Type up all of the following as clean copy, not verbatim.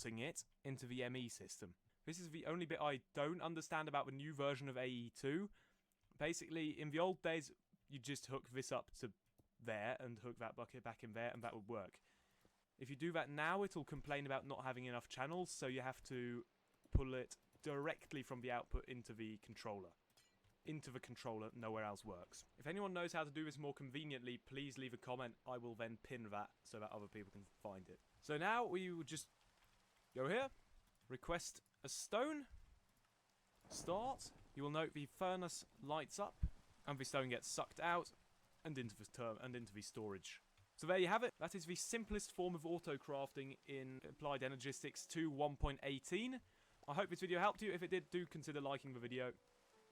it into the ME system. This is the only bit I don't understand about the new version of AE2. Basically, in the old days, you just hook this up to there and hook that bucket back in there, and that would work. If you do that now, it'll complain about not having enough channels, so you have to pull it directly from the output into the controller. Into the controller, nowhere else works. If anyone knows how to do this more conveniently, please leave a comment. I will then pin that so that other people can find it. So now we will just go here, request a stone, start. You will note the furnace lights up, and the stone gets sucked out and into the storage. So there you have it. That is the simplest form of auto crafting in Applied Energistics 2 1.18. I hope this video helped you. If it did, do consider liking the video.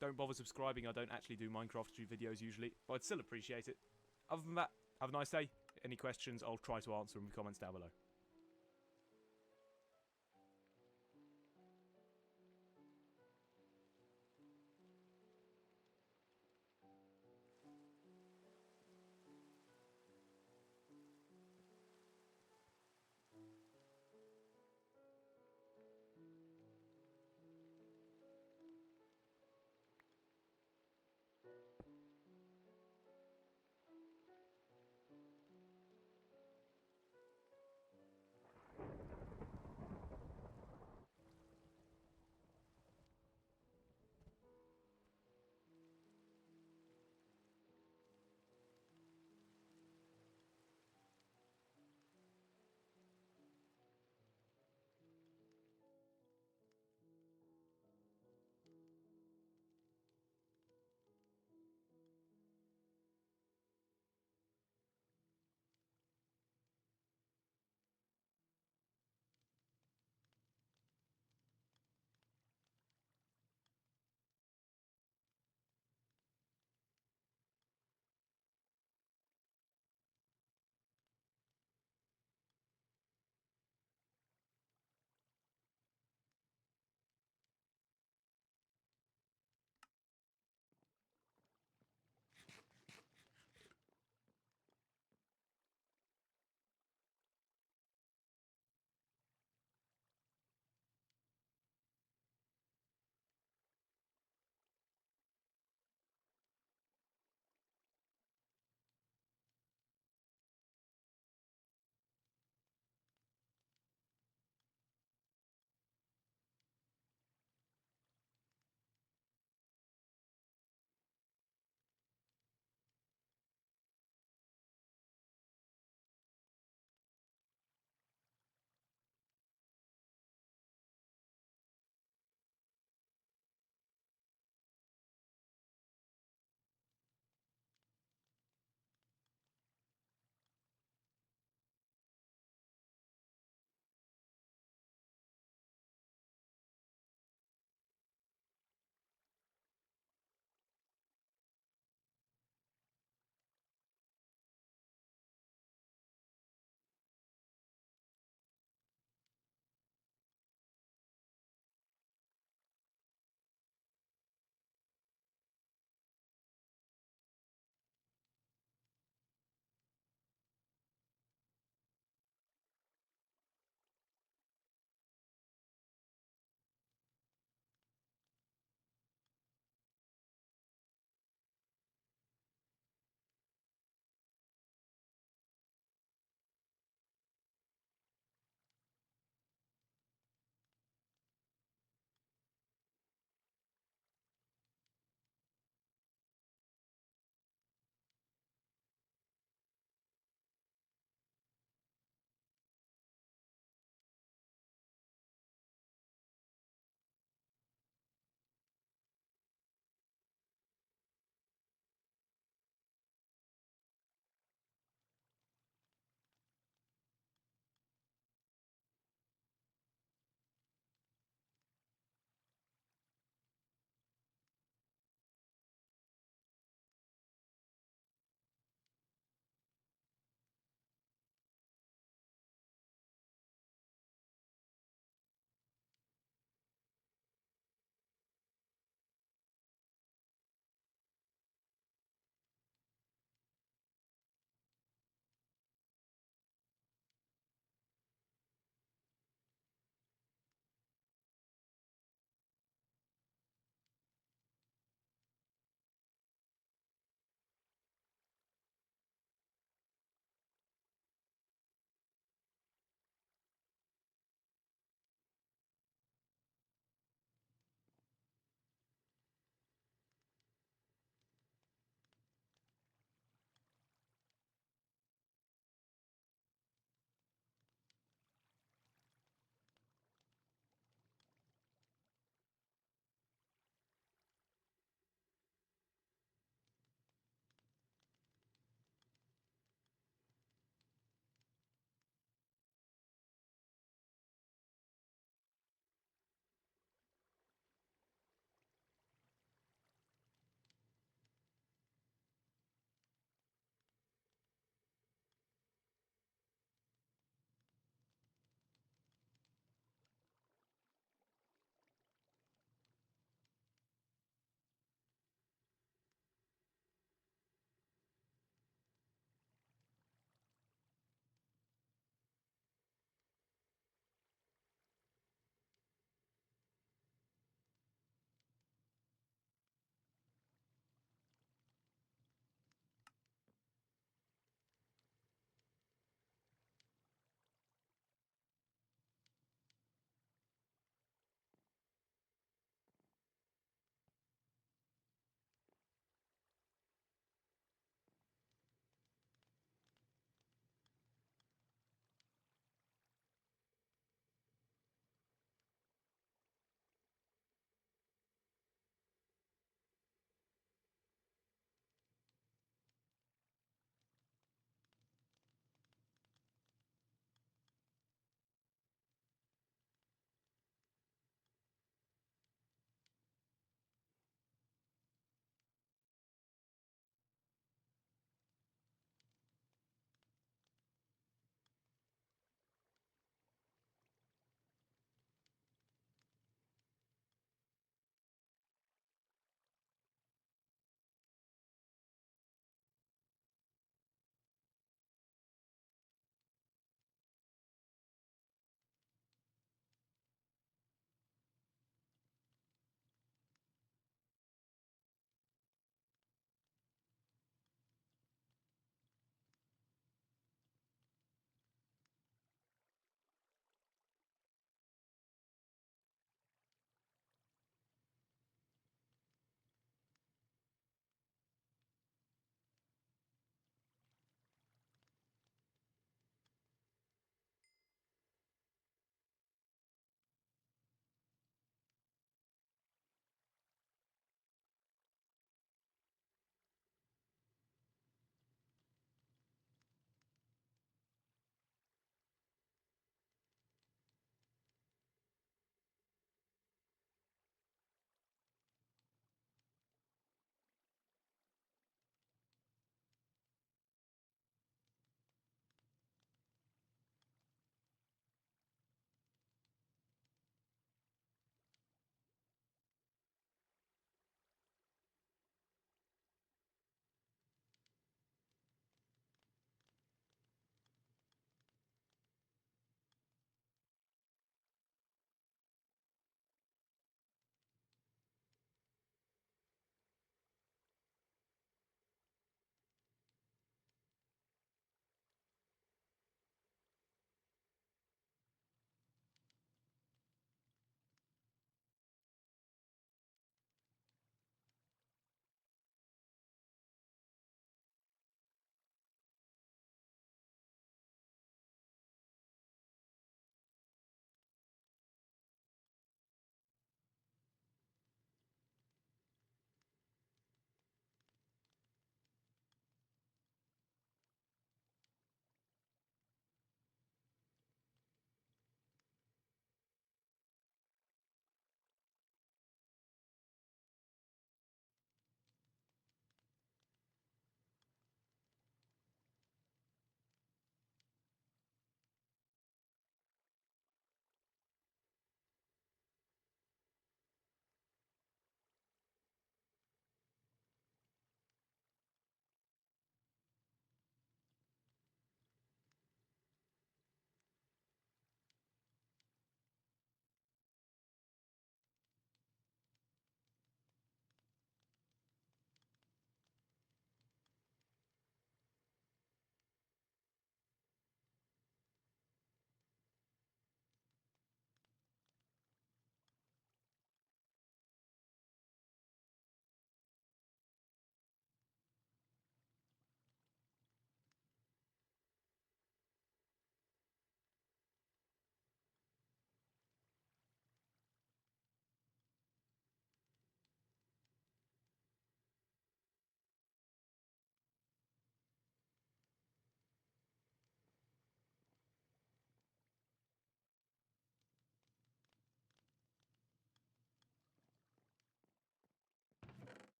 Don't bother subscribing. I don't actually do Minecraft videos usually, but I'd still appreciate it. Other than that, have a nice day. Any questions, I'll try to answer in the comments down below.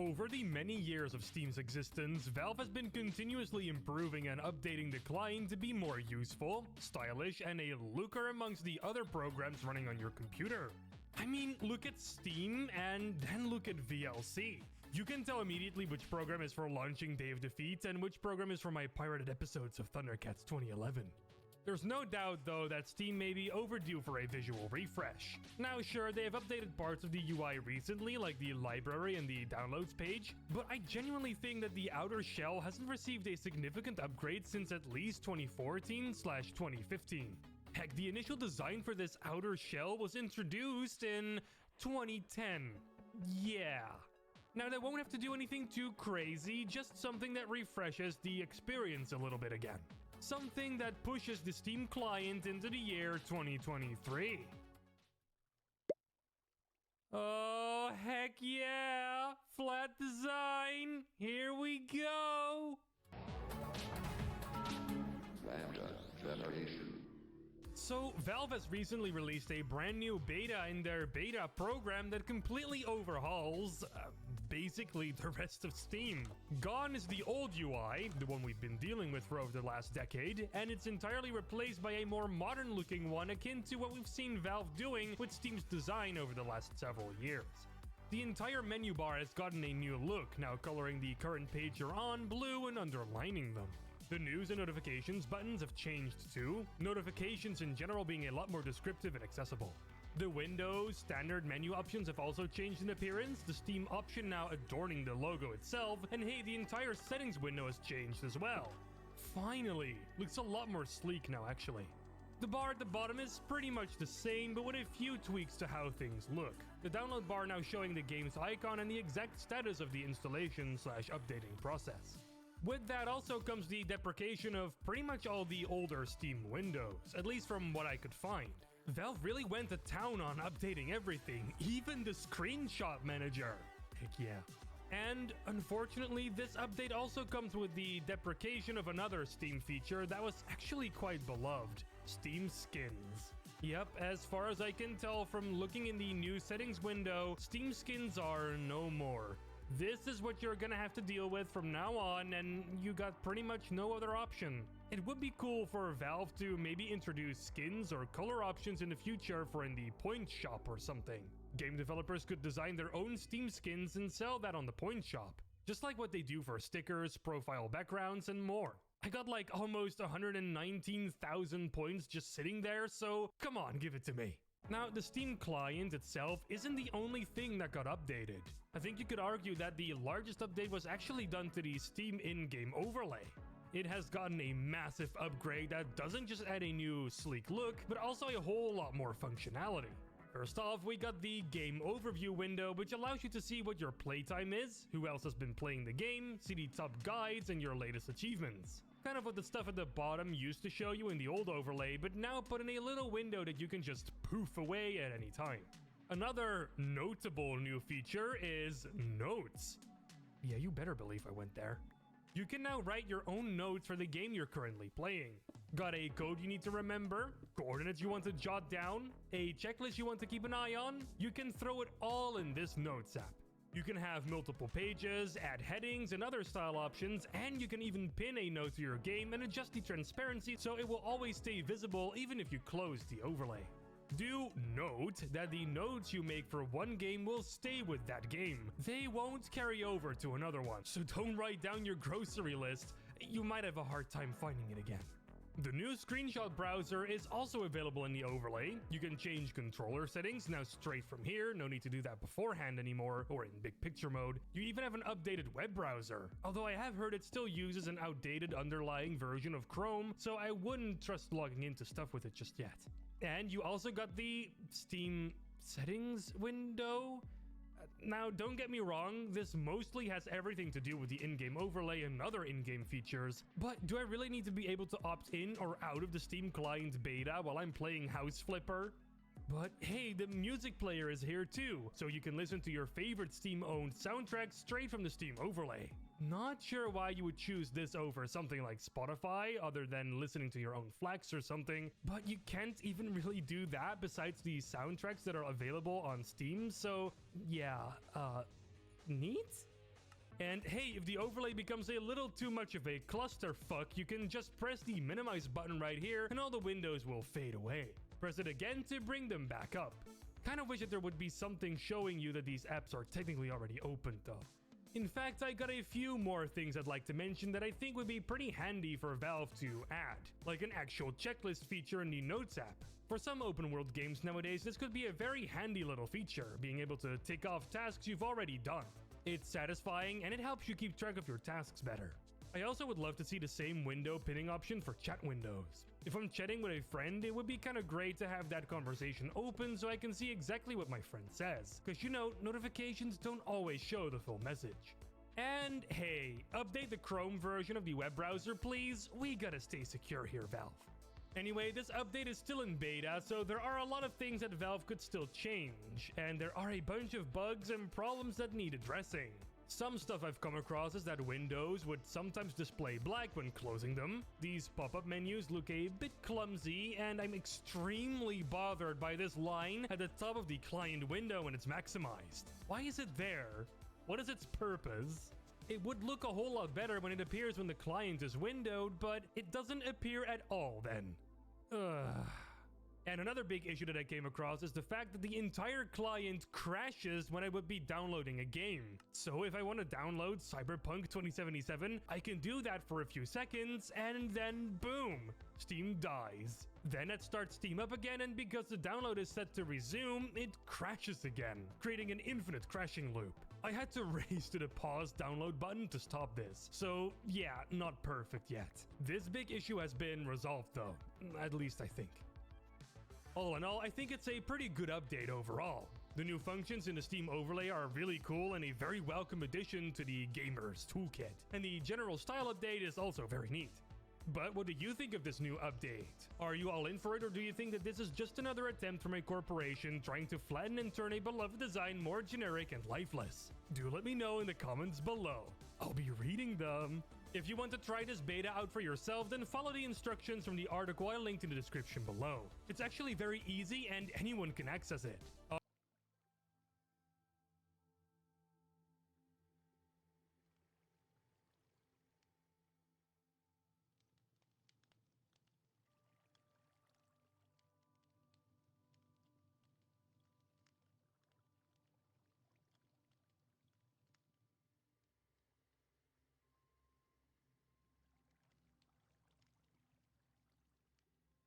Over the many years of Steam's existence, Valve has been continuously improving and updating the client to be more useful, stylish, and a looker amongst the other programs running on your computer. I mean, look at Steam and then look at VLC. You can tell immediately which program is for launching Day of Defeat and which program is for my pirated episodes of Thundercats 2011. There's no doubt, though, that Steam may be overdue for a visual refresh. Now, sure, they have updated parts of the UI recently, like the library and the downloads page, but I genuinely think that the outer shell hasn't received a significant upgrade since at least 2014/2015. Heck, the initial design for this outer shell was introduced in 2010. Yeah. Now, they won't have to do anything too crazy, just something that refreshes the experience a little bit again. Something that pushes the Steam client into the year 2023. Oh, heck yeah! Flat design! Here we go! Lambda Federation. So, Valve has recently released a brand new beta in their beta program that completely overhauls, basically the rest of Steam. Gone is the old UI, the one we've been dealing with for over the last decade, and it's entirely replaced by a more modern looking one akin to what we've seen Valve doing with Steam's design over the last several years. The entire menu bar has gotten a new look, now coloring the current page you're on blue and underlining them. The news and notifications buttons have changed too, notifications in general being a lot more descriptive and accessible. The Windows standard menu options have also changed in appearance, the Steam option now adorning the logo itself, and hey, the entire settings window has changed as well. Finally! Looks a lot more sleek now actually. The bar at the bottom is pretty much the same, but with a few tweaks to how things look. The download bar now showing the game's icon and the exact status of the installation/updating process. With that also comes the deprecation of pretty much all the older Steam windows, at least from what I could find. Valve really went to town on updating everything, even the screenshot manager. Heck yeah. And unfortunately, this update also comes with the deprecation of another Steam feature that was actually quite beloved, Steam Skins. Yep, as far as I can tell from looking in the new settings window, Steam Skins are no more. This is what you're gonna have to deal with from now on, and you got pretty much no other option. It would be cool for Valve to maybe introduce skins or color options in the future for in the point shop or something. Game developers could design their own Steam skins and sell that on the point shop, just like what they do for stickers, profile backgrounds, and more. I got like almost 119,000 points just sitting there, so come on, give it to me. Now, the Steam client itself isn't the only thing that got updated. I think you could argue that the largest update was actually done to the Steam in-game overlay. It has gotten a massive upgrade that doesn't just add a new sleek look, but also a whole lot more functionality. First off, we got the game overview window, which allows you to see what your playtime is, who else has been playing the game, see the top guides, and your latest achievements. Kind of what the stuff at the bottom used to show you in the old overlay, but now put in a little window that you can just poof away at any time. Another notable new feature is Notes. Yeah, you better believe I went there. You can now write your own notes for the game you're currently playing. Got a code you need to remember, coordinates you want to jot down, a checklist you want to keep an eye on? You can throw it all in this Notes app. You can have multiple pages, add headings and other style options, and you can even pin a note to your game and adjust the transparency so it will always stay visible even if you close the overlay. Do note that the notes you make for one game will stay with that game. They won't carry over to another one, so don't write down your grocery list. You might have a hard time finding it again. The new screenshot browser is also available in the overlay. You can change controller settings now straight from here, no need to do that beforehand anymore or in big picture mode. You even have an updated web browser, although I have heard it still uses an outdated underlying version of Chrome, so I wouldn't trust logging into stuff with it just yet. And you also got the Steam settings window. Now, don't get me wrong, this mostly has everything to do with the in-game overlay and other in-game features, but do I really need to be able to opt in or out of the Steam client beta while I'm playing House Flipper? But hey, the music player is here too, so you can listen to your favorite Steam-owned soundtrack straight from the Steam overlay. Not sure why you would choose this over something like Spotify, other than listening to your own FLACs or something, but you can't even really do that besides the soundtracks that are available on Steam, so yeah, neat? And hey, if the overlay becomes a little too much of a clusterfuck, you can just press the minimize button right here and all the windows will fade away. Press it again to bring them back up. Kind of wish that there would be something showing you that these apps are technically already open though. In fact, I got a few more things I'd like to mention that I think would be pretty handy for Valve to add, like an actual checklist feature in the Notes app. For some open world games nowadays, this could be a very handy little feature, being able to tick off tasks you've already done. It's satisfying and it helps you keep track of your tasks better. I also would love to see the same window pinning option for chat windows. If I'm chatting with a friend, it would be kinda great to have that conversation open so I can see exactly what my friend says. Cause you know, notifications don't always show the full message. And hey, update the Chrome version of the web browser please, we gotta stay secure here, Valve. Anyway, this update is still in beta, so there are a lot of things that Valve could still change, and there are a bunch of bugs and problems that need addressing. Some stuff I've come across is that windows would sometimes display black when closing them. These pop-up menus look a bit clumsy, and I'm extremely bothered by this line at the top of the client window when it's maximized. Why is it there? What is its purpose? It would look a whole lot better when it appears when the client is windowed, but it doesn't appear at all then. Ugh. And another big issue that I came across is the fact that the entire client crashes when I would be downloading a game. So if I want to download Cyberpunk 2077, I can do that for a few seconds and then boom, Steam dies. Then it starts Steam up again, and because the download is set to resume, it crashes again, creating an infinite crashing loop. I had to race to the pause download button to stop this. So yeah, not perfect yet. This big issue has been resolved though, at least I think. All in all, I think it's a pretty good update overall. The new functions in the Steam overlay are really cool and a very welcome addition to the gamer's toolkit. And the general style update is also very neat. But what do you think of this new update? Are you all in for it, or do you think that this is just another attempt from a corporation trying to flatten and turn a beloved design more generic and lifeless? Do let me know in the comments below. I'll be reading them. If you want to try this beta out for yourself, then follow the instructions from the article I linked in the description below. It's actually very easy and anyone can access it.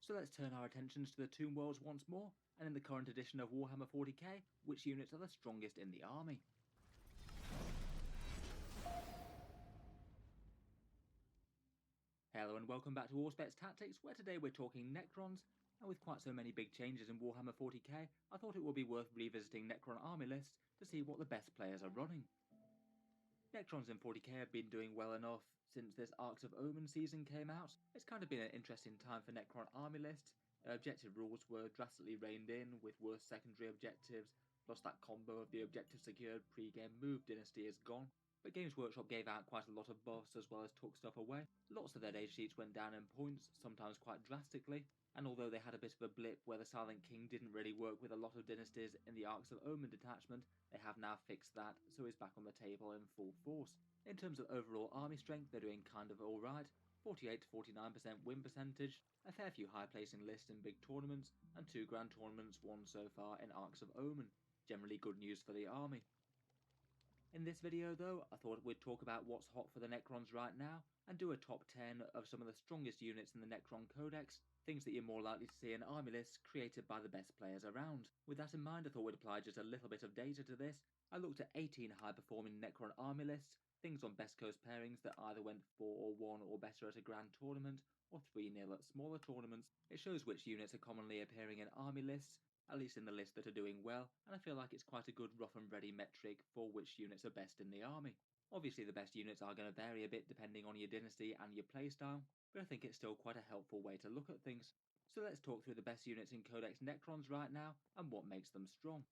So let's turn our attentions to the Tomb Worlds once more, and in the current edition of Warhammer 40k, which units are the strongest in the army. Hello and welcome back to Auspex Tactics, where today we're talking Necrons, and with quite so many big changes in Warhammer 40k, I thought it would be worth revisiting Necron army lists to see what the best players are running. Necrons in 40k have been doing well enough since this Arcs of Omen season came out. It's kind of been an interesting time for Necron army lists. Objective rules were drastically reined in, with worse secondary objectives, plus that combo of the objective secured pre-game move dynasty is gone. But Games Workshop gave out quite a lot of buffs as well as took stuff away. Lots of their data sheets went down in points, sometimes quite drastically, and although they had a bit of a blip where the Silent King didn't really work with a lot of dynasties in the Arcs of Omen detachment, they have now fixed that, so he's back on the table in full force. In terms of overall army strength, they're doing kind of alright. 48 to 49% win percentage, a fair few high placing lists in big tournaments, and 2 grand tournaments won so far in Arcs of Omen. Generally good news for the army. In this video though, I thought we'd talk about what's hot for the Necrons right now, and do a top 10 of some of the strongest units in the Necron Codex, things that you're more likely to see in army lists created by the best players around. With that in mind, I thought we'd apply just a little bit of data to this. I looked at 18 high performing Necron army lists, things on best coast pairings that either went 4 or 1 or better at a grand tournament, or 3-0 at smaller tournaments. It shows which units are commonly appearing in army lists, at least in the lists that are doing well, and I feel like it's quite a good rough and ready metric for which units are best in the army. Obviously the best units are going to vary a bit depending on your dynasty and your playstyle, but I think it's still quite a helpful way to look at things. So let's talk through the best units in Codex Necrons right now, and what makes them strong.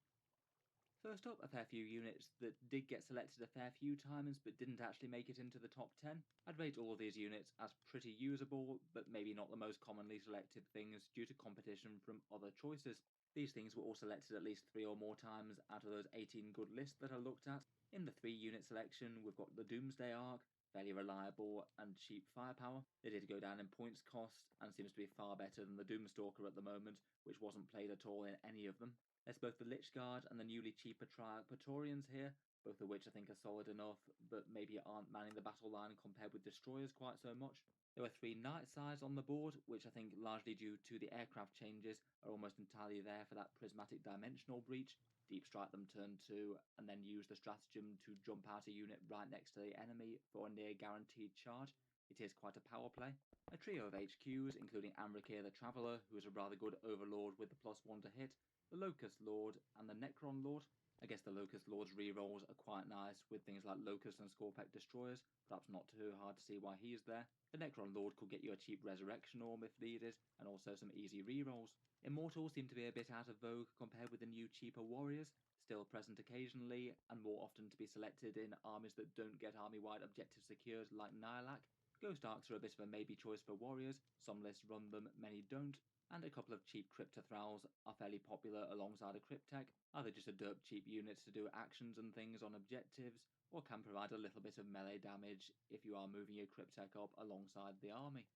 First up, a fair few units that did get selected a fair few times but didn't actually make it into the top 10. I'd rate all of these units as pretty usable, but maybe not the most commonly selected things due to competition from other choices. These things were all selected at least 3 or more times out of those 18 good lists that I looked at. In the 3-unit selection, we've got the Doomsday Arc, fairly reliable and cheap firepower. They did go down in points cost and seems to be far better than the Doomstalker at the moment, which wasn't played at all in any of them. There's both the Lich Guard and the newly cheaper Triarch Praetorians here, both of which I think are solid enough, but maybe aren't manning the battle line compared with Destroyers quite so much. There were 3 Night Sides on the board, which I think largely due to the aircraft changes are almost entirely there for that prismatic dimensional breach. Deep strike them turn 2, and then use the stratagem to jump out a unit right next to the enemy for a near guaranteed charge. It is quite a power play. A trio of HQs, including Amrikir the Traveller, who is a rather good overlord with the +1 to hit, the Locust Lord, and the Necron Lord. I guess the Locust Lord's rerolls are quite nice with things like Locust and Scorpec Destroyers, perhaps not too hard to see why he's there. The Necron Lord could get you a cheap Resurrection Orb if needed, and also some easy rerolls. Immortals seem to be a bit out of vogue compared with the new cheaper warriors, still present occasionally, and more often to be selected in armies that don't get army-wide objectives secured like Nihilak. Ghost Arcs are a bit of a maybe choice for warriors, some lists run them, many don't, and a couple of cheap Cryptothralls are fairly popular alongside a Cryptek, either just a derp cheap unit to do actions and things on objectives, or can provide a little bit of melee damage if you are moving your Cryptek up alongside the army.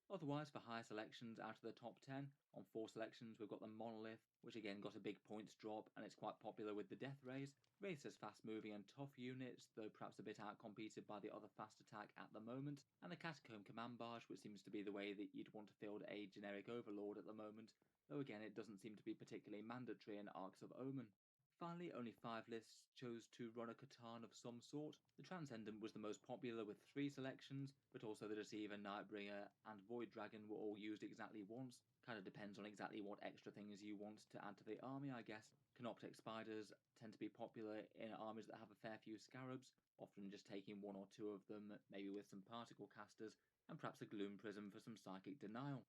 Otherwise, for higher selections out of the top 10, on 4 selections we've got the Monolith, which again got a big points drop, and it's quite popular with the Death Rays. Race has fast moving and tough units, though perhaps a bit outcompeted by the other fast attack at the moment, and the Catacomb Command Barge, which seems to be the way that you'd want to field a generic Overlord at the moment, though again it doesn't seem to be particularly mandatory in Arcs of Omen. Finally, only 5 lists chose to run a Catan of some sort. The Transcendent was the most popular with 3 selections, but also the Deceiver, Nightbringer, and Void Dragon were all used exactly once. Kind of depends on exactly what extra things you want to add to the army, I guess. Canoptek Spiders tend to be popular in armies that have a fair few Scarabs, often just taking 1 or 2 of them, maybe with some Particle Casters, and perhaps a Gloom Prism for some Psychic Denial.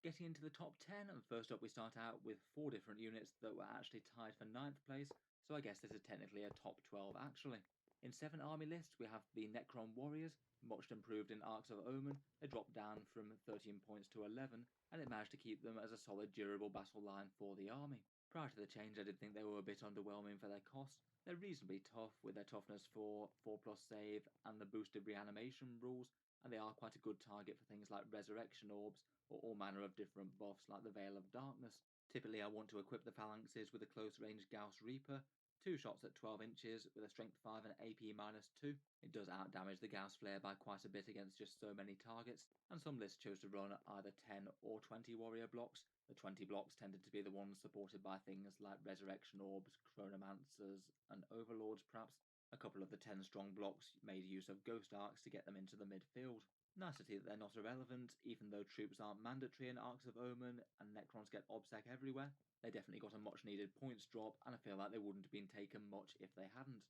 Getting into the top 10, and first up we start out with 4 different units that were actually tied for 9th place, so I guess this is technically a top 12 actually. In 7 army lists we have the Necron Warriors, much improved in Arcs of Omen. They dropped down from 13 points to 11, and it managed to keep them as a solid durable battle line for the army. Prior to the change I did think they were a bit underwhelming for their cost. They're reasonably tough with their toughness 4, 4+ save, and the boosted reanimation rules, and they are quite a good target for things like Resurrection Orbs, or all manner of different buffs like the Veil of Darkness. Typically I want to equip the phalanxes with a close range Gauss Reaper, 2 shots at 12 inches with a strength 5 and AP -2. It does outdamage the Gauss Flare by quite a bit against just so many targets, and some lists chose to run either 10 or 20 warrior blocks. The 20 blocks tended to be the ones supported by things like Resurrection Orbs, Chronomancers, and Overlords perhaps. A couple of the 10 strong blocks made use of Ghost Arcs to get them into the midfield. Nice to see that they're not irrelevant, even though troops aren't mandatory in Arcs of Omen and Necrons get OBSEC everywhere. They definitely got a much needed points drop, and I feel like they wouldn't have been taken much if they hadn't.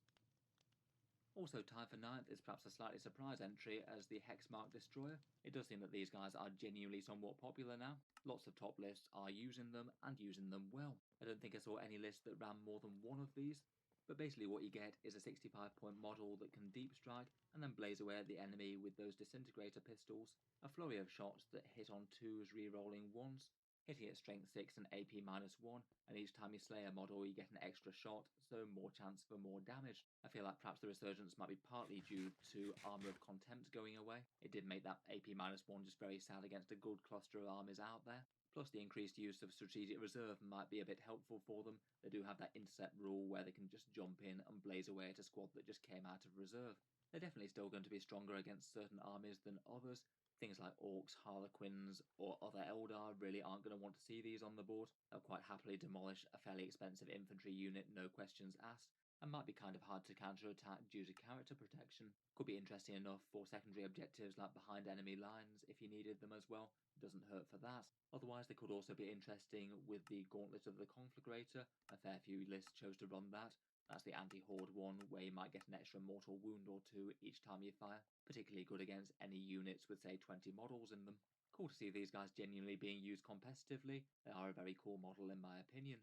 Also tied for 9th is perhaps a slightly surprise entry as the Hexmark Destroyer. It does seem that these guys are genuinely somewhat popular now. Lots of top lists are using them, and using them well. I don't think I saw any list that ran more than 1 of these. But basically what you get is a 65-point model that can deep strike and then blaze away at the enemy with those disintegrator pistols, a flurry of shots that hit on 2s re-rolling 1s, hitting at strength 6 and AP -1, and each time you slay a model you get an extra shot, so more chance for more damage. I feel like perhaps the resurgence might be partly due to Armour of Contempt going away. It did make that AP -1 just very sad against a good cluster of armies out there. Plus the increased use of Strategic Reserve might be a bit helpful for them. They do have that intercept rule where they can just jump in and blaze away at a squad that just came out of reserve. They're definitely still going to be stronger against certain armies than others. Things like Orcs, Harlequins, or other Eldar really aren't going to want to see these on the board. They'll quite happily demolish a fairly expensive infantry unit, no questions asked, and might be kind of hard to counter-attack due to character protection. Could be interesting enough for secondary objectives like behind enemy lines if you needed them as well. It doesn't hurt for that. Otherwise they could also be interesting with the Gauntlet of the Conflagrator. A fair few lists chose to run that. That's the anti-horde one, where you might get an extra mortal wound or 2 each time you fire. Particularly good against any units with say 20 models in them. Cool to see these guys genuinely being used competitively. They are a very cool model in my opinion.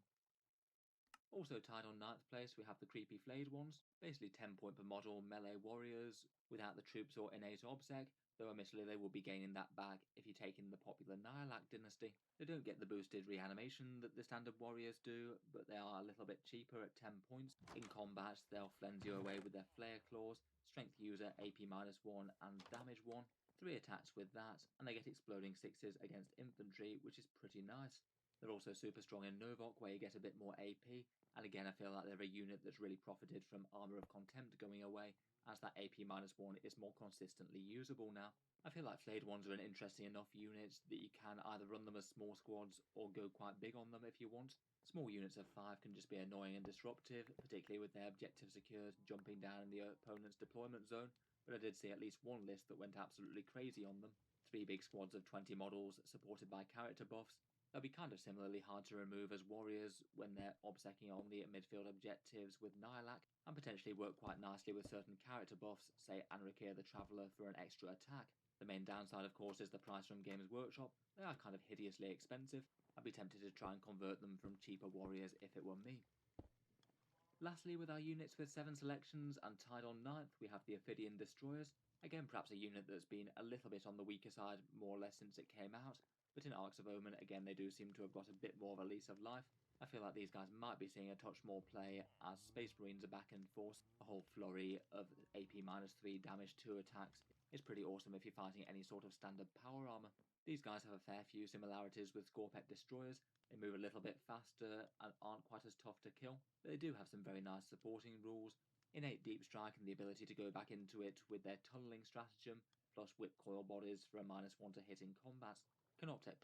Also tied on 9th place we have the Creepy Flayed ones, basically 10 point per model melee warriors, without the troops or innate obsec, though admittedly they will be gaining that back if you take in the popular Nihilak dynasty. They don't get the boosted reanimation that the standard warriors do, but they are a little bit cheaper at 10 points. In combat, they'll flense you away with their flare claws, strength user AP -1 and damage 1. 3 attacks with that, and they get exploding 6s against infantry, which is pretty nice. They're also super strong in Novok, where you get a bit more AP, and again I feel like they're a unit that's really profited from Armour of Contempt going away, as that AP -1 is more consistently usable now. I feel like Flayed Ones are an interesting enough unit that you can either run them as small squads or go quite big on them if you want. Small units of 5 can just be annoying and disruptive, particularly with their objective secured jumping down in the opponent's deployment zone, but I did see at least one list that went absolutely crazy on them. 3 big squads of 20 models supported by character buffs. They'll be kind of similarly hard to remove as warriors when they're obsecking on the midfield objectives with Nihilak, and potentially work quite nicely with certain character buffs, say Anrakir the Traveller for an extra attack. The main downside, of course, is the price from Games Workshop. They are kind of hideously expensive. I'd be tempted to try and convert them from cheaper warriors if it were me. Lastly, with our units with 7 selections and tied on 9th, we have the Ophidian Destroyers. Again, perhaps a unit that's been a little bit on the weaker side more or less since it came out, but in Arcs of Omen, again, they do seem to have got a bit more of a lease of life. I feel like these guys might be seeing a touch more play as Space Marines are back in force. A whole flurry of AP -3 damage 2 attacks is pretty awesome if you're fighting any sort of standard power armor. These guys have a fair few similarities with Scorpet Destroyers. They move a little bit faster and aren't quite as tough to kill, but they do have some very nice supporting rules. Innate Deep Strike and the ability to go back into it with their tunneling stratagem, plus whip coil bodies for a -1 to hit in combat. Canoptek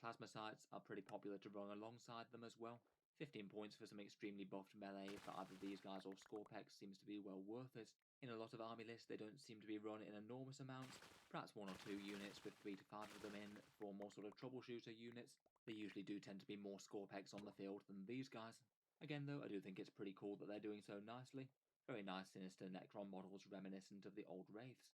plasma sights are pretty popular to run alongside them as well. 15 points for some extremely buffed melee for either these guys or Scorpex seems to be well worth it. In a lot of army lists, they don't seem to be run in enormous amounts, perhaps 1 or 2 units with 3 to 5 of them in for more sort of troubleshooter units. They usually do tend to be more Scorpex on the field than these guys. Again though, I do think it's pretty cool that they're doing so nicely. Very nice sinister Necron models reminiscent of the old Wraiths.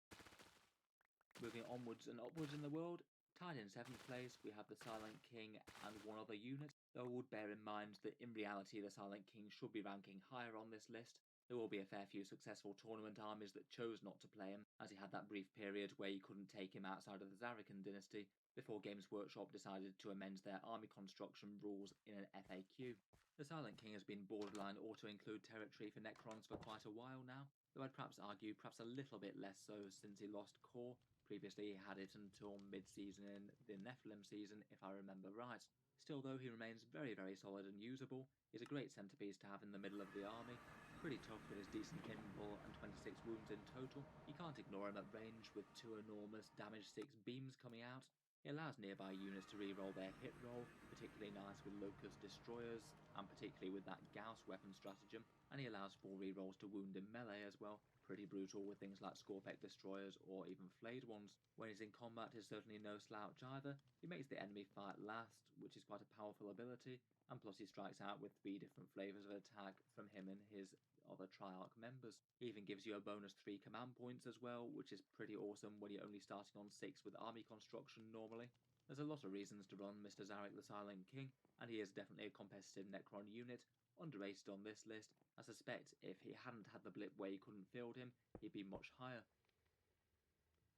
Moving onwards and upwards in the world, tied in 7th place we have the Silent King and one other unit, though I would bear in mind that in reality the Silent King should be ranking higher on this list. There will be a fair few successful tournament armies that chose not to play him, as he had that brief period where you couldn't take him outside of the Zarakan dynasty, before Games Workshop decided to amend their army construction rules in an FAQ. The Silent King has been borderline auto-include territory for Necrons for quite a while now, though I'd perhaps argue perhaps a little bit less so since he lost core. Previously he had it until mid-season in the Nephilim season, if I remember right. Still though, he remains very solid and usable. He's a great centrepiece to have in the middle of the army. Pretty tough with his decent invul and 26 wounds in total. You can't ignore him at range with 2 enormous damage 6 beams coming out. He allows nearby units to reroll their hit roll, particularly nice with Locust Destroyers, and particularly with that Gauss weapon stratagem, and he allows 4 rerolls to wound in melee as well. Pretty brutal with things like Scorpec Destroyers or even Flayed ones. When he's in combat, he's certainly no slouch either. He makes the enemy fight last, which is quite a powerful ability, and plus he strikes out with 3 different flavours of attack from him and his other Triarch members. He even gives you a bonus 3 command points as well, which is pretty awesome when you're only starting on 6 with army construction normally. There's a lot of reasons to run Mr. Zarek the Silent King, and he is definitely a competitive Necron unit, underrated on this list. I suspect if he hadn't had the blip where you couldn't field him, he'd be much higher.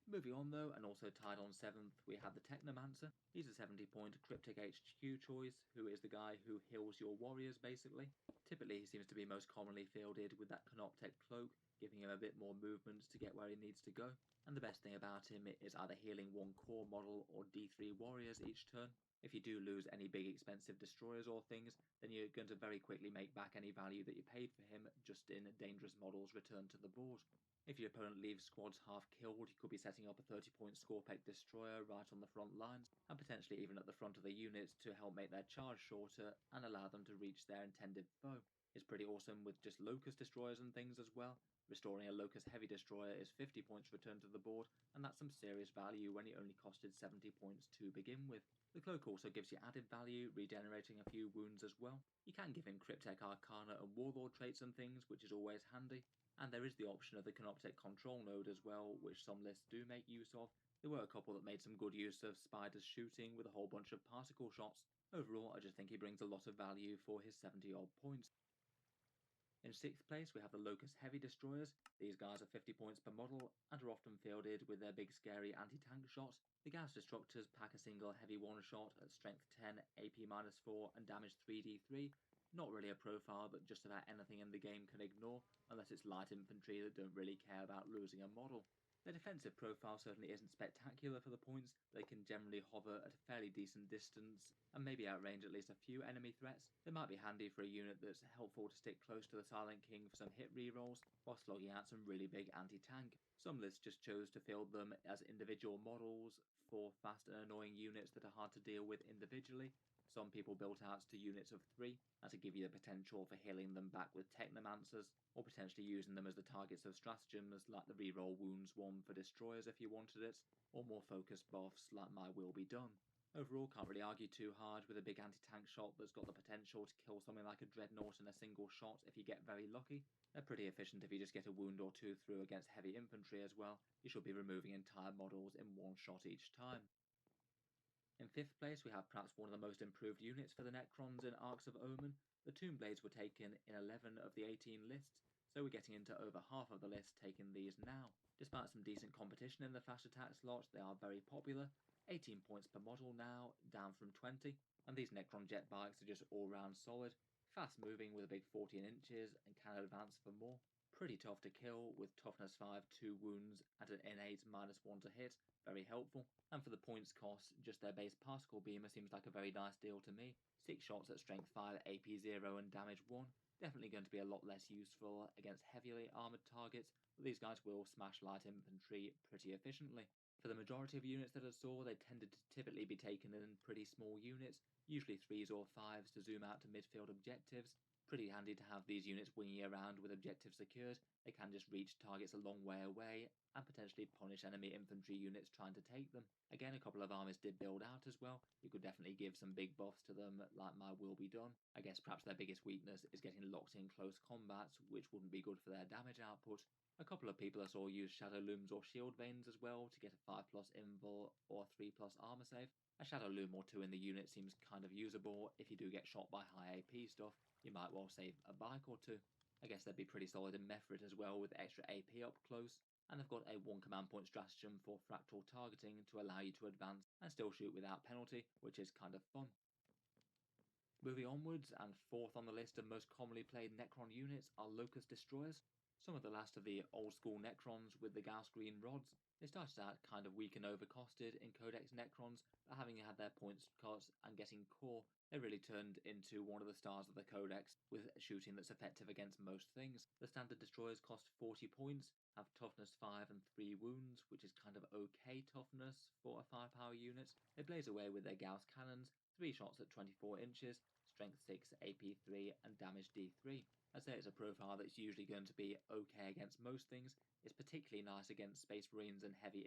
Moving on though, and also tied on 7th, we have the Technomancer. He's a 70-point Cryptic HQ choice, who is the guy who heals your warriors basically. Typically he seems to be most commonly fielded with that Canoptech Cloak, giving him a bit more movement to get where he needs to go. And the best thing about him is either healing 1 core model or D3 warriors each turn. If you do lose any big expensive destroyers or things, then you're going to very quickly make back any value that you paid for him just in dangerous models returned to the board. If your opponent leaves squads half killed, you could be setting up a 30-point Scorpec Destroyer right on the front lines, and potentially even at the front of the units to help make their charge shorter and allow them to reach their intended foe. It's pretty awesome with just Locust Destroyers and things as well. Restoring a Locust Heavy Destroyer is 50 points returned to the board, and that's some serious value when it only costed 70 points to begin with. The Cloak also gives you added value, regenerating a few wounds as well. You can give him Cryptek Arcana and Warlord traits and things, which is always handy. And there is the option of the Canoptech Control Node as well, which some lists do make use of. There were a couple that made some good use of Spider's shooting with a whole bunch of particle shots. Overall, I just think he brings a lot of value for his 70-odd points. In 6th place, we have the Locust Heavy Destroyers. These guys are 50 points per model and are often fielded with their big scary anti-tank shot. The Gauss Destructors pack a single heavy one-shot at strength 10, AP -4 and damage 3d3. Not really a profile that just about anything in the game can ignore, unless it's light infantry that don't really care about losing a model. Their defensive profile certainly isn't spectacular for the points. They can generally hover at a fairly decent distance, and maybe outrange at least a few enemy threats. They might be handy for a unit that's helpful to stick close to the Silent King for some hit rerolls, while slogging out some really big anti-tank. Some lists just chose to field them as individual models for fast and annoying units that are hard to deal with individually. Some people built out to units of 3, and to give you the potential for healing them back with Technomancers, or potentially using them as the targets of stratagems like the reroll wounds one for destroyers if you wanted it, or more focused buffs like My Will Be Done. Overall, can't really argue too hard with a big anti-tank shot that's got the potential to kill something like a Dreadnought in a single shot if you get very lucky. They're pretty efficient if you just get a wound or 2 through against heavy infantry as well. You should be removing entire models in 1 shot each time. In 5th place, we have perhaps one of the most improved units for the Necrons in Arcs of Omen. The Tomb Blades were taken in 11 of the 18 lists, so we're getting into over half of the list taking these now. Despite some decent competition in the flash attack slot, they are very popular. 18 points per model now, down from 20, and these Necron jet bikes are just all round solid. Fast moving with a big 14 inches and can advance for more. Pretty tough to kill with toughness 5, 2 wounds and an innate -1 to hit. Very helpful. And for the points cost, just their base particle beamer seems like a very nice deal to me. 6 shots at strength 5, AP 0 and damage 1. Definitely going to be a lot less useful against heavily armoured targets, but these guys will smash light infantry pretty efficiently. For the majority of units that I saw, they tended to typically be taken in pretty small units, usually 3s or 5s to zoom out to midfield objectives. Pretty handy to have these units winging around with objectives secured. They can just reach targets a long way away and potentially punish enemy infantry units trying to take them. Again, a couple of armies did build out as well. You could definitely give some big buffs to them, like my Will Be Done. I guess perhaps their biggest weakness is getting locked in close combats, which wouldn't be good for their damage output. A couple of people I saw use Shadow Looms or Shield Veins as well to get a 5+ invul or 3+ armor save. A Shadow Loom or 2 in the unit seems kind of usable. If you do get shot by high AP stuff, you might well save a bike or 2. I guess they'd be pretty solid in Method as well with extra AP up close. And they've got a 1 command point stratagem for fractal targeting to allow you to advance and still shoot without penalty, which is kind of fun. Moving onwards, and 4th on the list of most commonly played Necron units are Locust Destroyers. Some of the last of the old school Necrons with the Gauss Green rods. They started out kind of weak and overcosted in Codex Necrons, but having had their points cut and getting core, they really turned into one of the stars of the Codex, with shooting that's effective against most things. The standard destroyers cost 40 points, have toughness 5 and 3 wounds, which is kind of okay toughness for a 5-power unit. They blaze away with their Gauss cannons, 3 shots at 24 inches, strength 6, AP 3, and damage D3. I'd say it's a profile that's usually going to be okay against most things. It's particularly nice against Space Marines and heavy